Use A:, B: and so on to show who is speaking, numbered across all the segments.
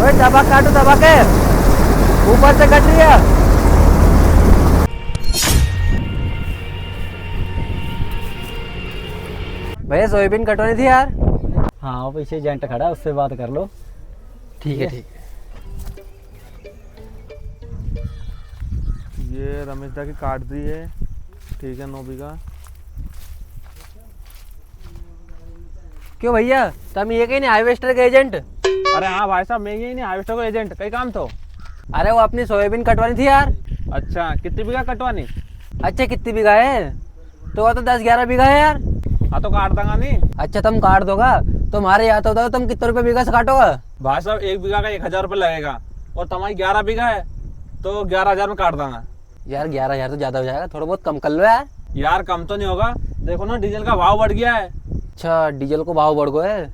A: ओए दबा काटो दबा के ऊपर से कट रही है। भैया सोयाबीन कटवानी थी यार।
B: हाँ वो पीछे एजेंट खड़ा है, उससे बात कर लो।
A: ठीक है ठीक है।
C: ये रमेश दा की काट दी है। ठीक है 9 बीघा।
A: क्यों भैया तुम ये कहीं नहीं हार्वेस्टर के एजेंट?
C: अरे हाँ भाई साहब, मैं ही नहीं हार्वेस्टर को एजेंट, कई काम तो।
A: अरे वो अपनी सोयाबीन कटवानी थी यार।
C: अच्छा कितनी बीघा कटवानी?
A: अच्छा कितनी बीघा है? तो वो तो 10-11 बीघा है यार।
C: हाँ तो काट दूंगा नहीं।
A: अच्छा तुम काट दोगा? तुम्हारे यहाँ तो तुम कितने रुपए बीघा से काटोगा?
C: भाई साहब 1 बीघा का 1000 रुपये लगेगा, और तुम्हारी 11 बीघा है तो 11,000 में काट दूंगा।
A: यार 11,000 तो ज्यादा हो जाएगा, थोड़ा बहुत कम कर लो यार।
C: यार कम तो नहीं होगा, देखो ना डीजल का भाव बढ़ गया है।
A: अच्छा डीजल को भाव बढ़ गए है।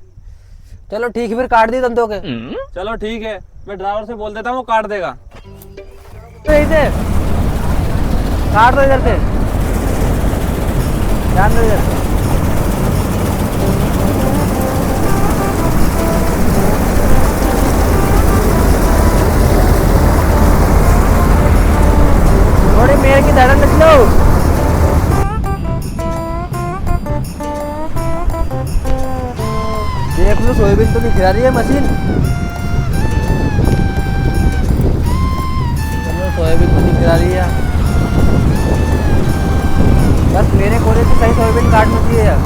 A: चलो ठीक है फिर काट दी तुम तो के।
C: चलो ठीक है, मैं ड्राइवर से बोल देता हूँ, वो काट देगा।
A: तो इधर काट दो, इधर से ध्यान दो इधर। थोड़ी मेरे की धड़न निकलो। देख लो सोयाबीन तो नहीं खिला रही है मशीन। चलो सोयाबीन तो नहीं खिला रही है, बस मेरे कोने से सही सोयाबीन काटनी चाहिए यार।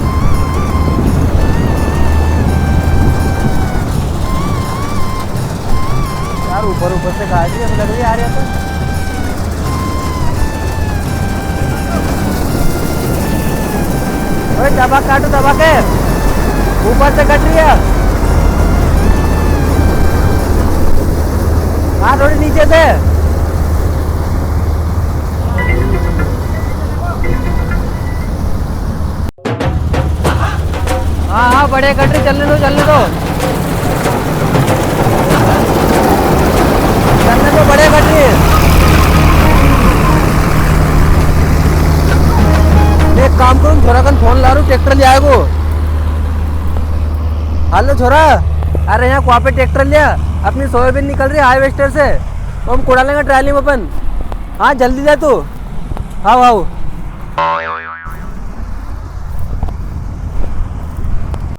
A: यार ऊपर ऊपर से काट रही है, लग रही है यार ये तो। ओए दबा काटो दबा के ऊपर से कट रही है। हाँ थोड़ी नीचे से। हाँ हाँ बड़े कट रही, चलने दो चलने दो चलने दो, बड़े कट रही है। एक काम करूँ, थोड़ा कन फोन ला रू, ट्रैक्टर ले आएगो। हेलो छोरा, अरे यहाँ वहाँ पे ट्रैक्टर लिया, अपनी सोयाबीन निकल रही है हार्वेस्टर से, तो हम कुड़ा लेंगे ट्राली में अपन। हाँ जल्दी जा तू। हाँ आओ।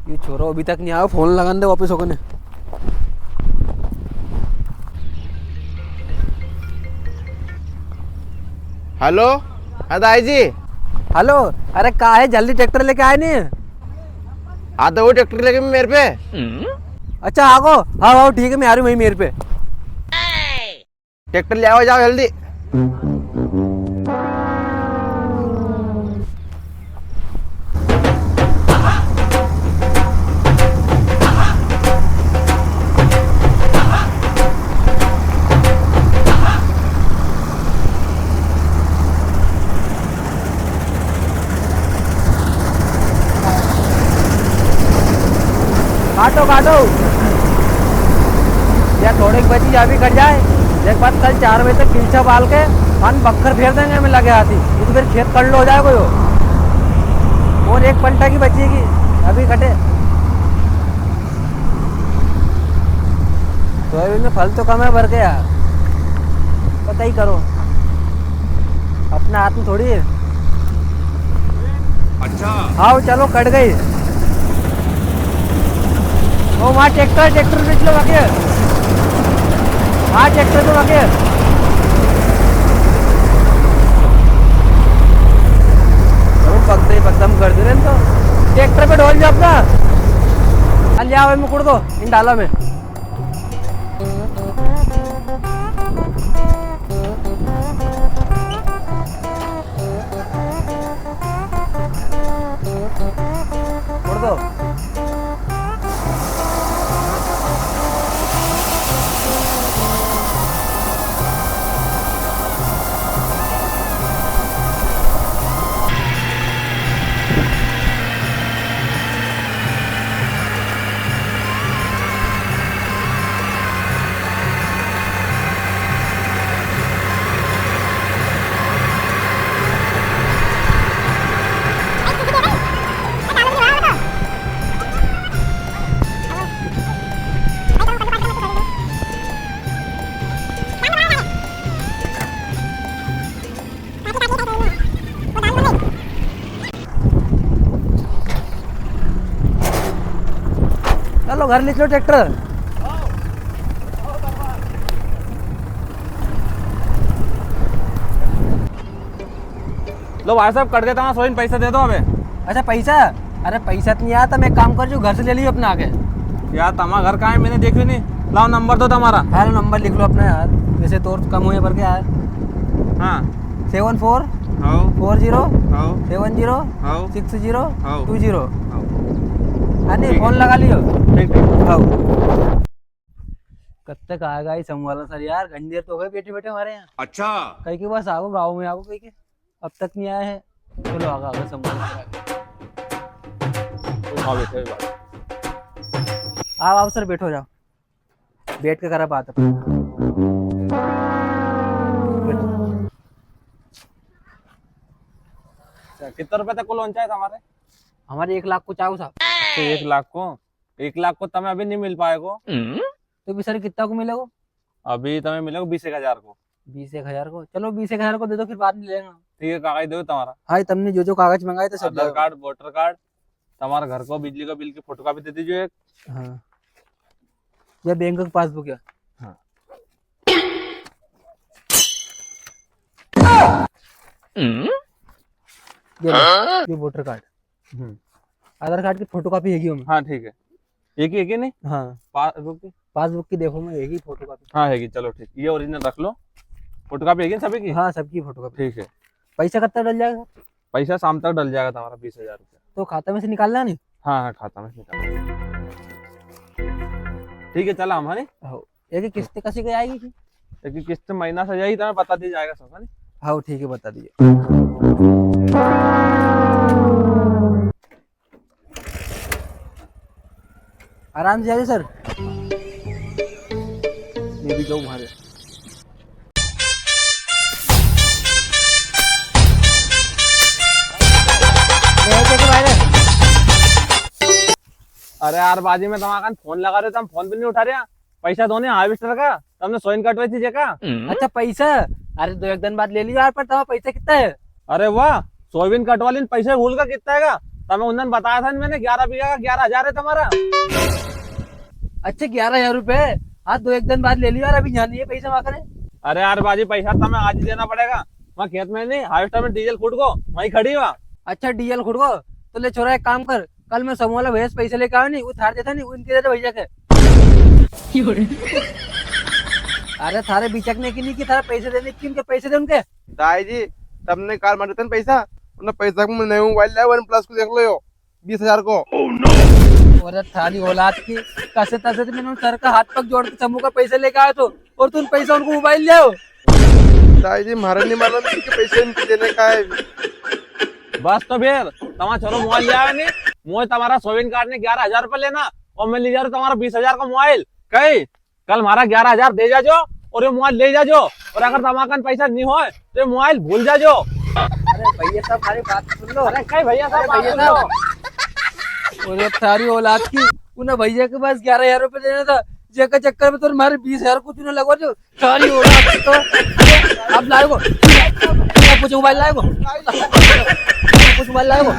A: ये छोरा अभी तक नहीं आया, फोन लगा दे वापस होकर ने।
D: हेलो दाई जी।
A: हेलो, अरे कहाँ है, जल्दी ट्रैक्टर लेके आए नहीं?
D: हाँ तो वो ट्रैक्टर लेके मेरे पे।
A: अच्छा आगो, हाँ आओ ठीक है, मैं आ रही हूँ वहीं मेरे पे।
D: ट्रैक्टर ले आओ, जाओ जल्दी।
A: काटो काटो यार, थोड़े एक बची अभी कट जाए। एक बात, कल 4 बजे तक पीछा बाल के पान बक्खर फेर देंगे, मैं लगे हाथी, तो फिर खेत कट लो हो जाएगा यो। और एक पंटा की बचेगी अभी कटे। सोयाबीन में फल तो कम है भर के यार, पता ही करो, अपना हाथ में थोड़ी है।
C: अच्छा
A: हाँ चलो कट गई। वो वहाँ ट्रैक्टर बीच लो आगे। हाँ ट्रैक्टर तो आगे। पकते ही पकदम कर दे रहे तो ट्रैक्टर पे ढोल जाओ अपना। चल जाओ में कुड़ दो इन डाला में। कुड़ दो। घर ले चलो ट्रैक्टर।
C: लो भाई साहब कट देता हूँ, सोइन पैसा दे दो अबे।
A: अच्छा पैसा, अरे पैसा तो नहीं आया था, मैं एक काम कर जो घर से ले लियो अपना आके।
C: यार तमा घर कहाँ है, मैंने देखी नहीं। लाओ नंबर दो तुम्हारा।
A: हाँ नंबर लिख लो अपना यार, जैसे तो कम हुए पर के यार।
C: हाँ
A: 74
C: हाँ
A: 40
C: हाँ
A: 70
C: हाँ
A: 60
C: हाँ
A: 20।
C: हाँ।
A: अरे
C: ठीक
A: फोन
C: है।
A: लगा लियो।
C: ठीक ठीक।
A: हाँ कब तक आएगा ये समवाला सर यार, घंटे देर तो हो गए बैठे बैठे हमारे यहाँ।
C: अच्छा
A: कहीं के पास आओ, गाँव में आओ कहीं के, अब तक नहीं आए हैं। चलो आगा आगा समवाला सर।
C: हाँ बैठे बात।
A: आओ सर बैठो, जाओ बैठ के करा बात अपन। बैठो।
C: कितने रुपए तक को लोन चाहिए हमारे?
A: हमारे 1 लाख को चाहो साहब।
C: तो 1 लाख को, 1 लाख को तुम्हें अभी नहीं मिल पाएगा।
A: तो भी सर कितना को मिलेगा?
C: अभी तुम्हें मिलेगा 20,000 को।
A: 20,000 को, चलो 20,000 को दे दो, फिर बाद में ले लेंगे।
C: ठीक है, कागज दो तुम्हारा।
A: हाँ तुमने जो जो कागज मंगाए थे सब
C: आधार
A: दो।
C: कार्ड, वोटर कार्ड, तुम्हारा घर को बिजली का बिल की फोटोकॉपी दे दीजिए एक।
A: हाँ या बैंक का पासबुक या।
C: हाँ।
A: ये वोटर कार्ड, आधार कार्ड की फोटोकॉपी हैगी हमें।
C: हाँ ठीक है, एक ही नहीं
A: हाँ
C: पासबुक की।
A: पासबुक की देखो मैं हैगी फोटोकॉपी।
C: हाँ हैगी, चलो ठीक, ये ओरिजिनल रख लो। फोटोकॉपी हैगी ना सभी की?
A: हाँ सबकी फोटोकॉपी।
C: ठीक है।
A: पैसा कितना डल जाएगा?
C: पैसा शाम तक डल जाएगा तुम्हारा 20,000 रुपया।
A: तो खाता में से निकालना नहीं?
C: हाँ हाँ खाता में निकाल। ठीक है चला हम, है
A: हाँ एक किस्त कैसे के आएगी?
C: लेकिन किस्त महीना से यही तुम्हें बता दिया जाएगा सब, है नी?
A: हाँ ठीक है बता दीजिए। आराम से जाइए सर, मैं भी जाऊँ वहां से।
C: अरे यार बाजी में तुम्हारा फोन लगा रहे थे, हम फोन भी नहीं उठा रहे। पैसा दो ने हार्वेस्टर का, तुमने सोइन कटवाई थी का?
A: अच्छा पैसा, अरे 2 एक दिन बाद ले लियो यार, पर तुम्हारा पैसा कितना है?
C: अरे वाह, सोयाबीन कटवा ली, पैसे भूल का कितना है? तुम्हें उन्होंने बताया था मैंने 11 बीघा का 11,000 है तुम्हारा।
A: अच्छा 11,000 रुपए, हाँ 2 एक दिन बाद ले लियो यार, अभी यहाँ नहीं है पैसा वहाँ करे।
C: अरे यार बाजी पैसा तुम्हें आज ही देना पड़ेगा। वहाँ खेत में नहीं, हार्वेस्टर में डीजल फूट को वहीं खड़ी हुआ।
A: अच्छा डीजल खुद को, तो ले छोरा एक काम कर, कल मैं समूह वाला भैंस पैसे लेके आया नहीं, वो थार देता नहीं, उनके देते भैया के। अरे थारे बिचकने की नहीं, कि थारे पैसे देने की, उनके पैसे दे उनके।
D: दाई जी तमने कार मारे थे पैसा, उन्हें पैसा को नया मोबाइल लिया OnePlus को, देख लो यो 20,000 को।
A: और थारी औलाद की कैसे तैसे मैंने सर का हाथ पग जोड़ के समूह का पैसे लेके आया तो, और तुम पैसा उनको मोबाइल ले आओ।
D: दाई जी मारा नहीं मालूम कि पैसे इनके देने का है।
C: बस तो फिर तुम्हारा छोरो मोबाइल लिया है नहीं, मुझे तुम्हारा सोयाबीन काटने 11,000 रुपये लेना, और मैं ले जा रहा हूँ तुम्हारा 20,000 का मोबाइल। कहीं कल हमारा 11,000 दे जाजो और ये मोबाइल ले जाजो, और अगर तुम्हारा पैसा नहीं हो तो ये मोबाइल भूल जाजो।
A: अरे भैया साहब हमारी बात सुन लो।
C: अरे कहीं भैया साहब,
A: अरे भैया साहब, और थारी औलाद की उन्हें भैया के पास 11,000 रुपए देना था, जेका चक्कर में तो तुम्हारे 20,000 को तूने लगवा जो। थारी औलाद की तो आप लाएगो कुछ मोबाइल लाएगो, कुछ मोबाइल लाएगो।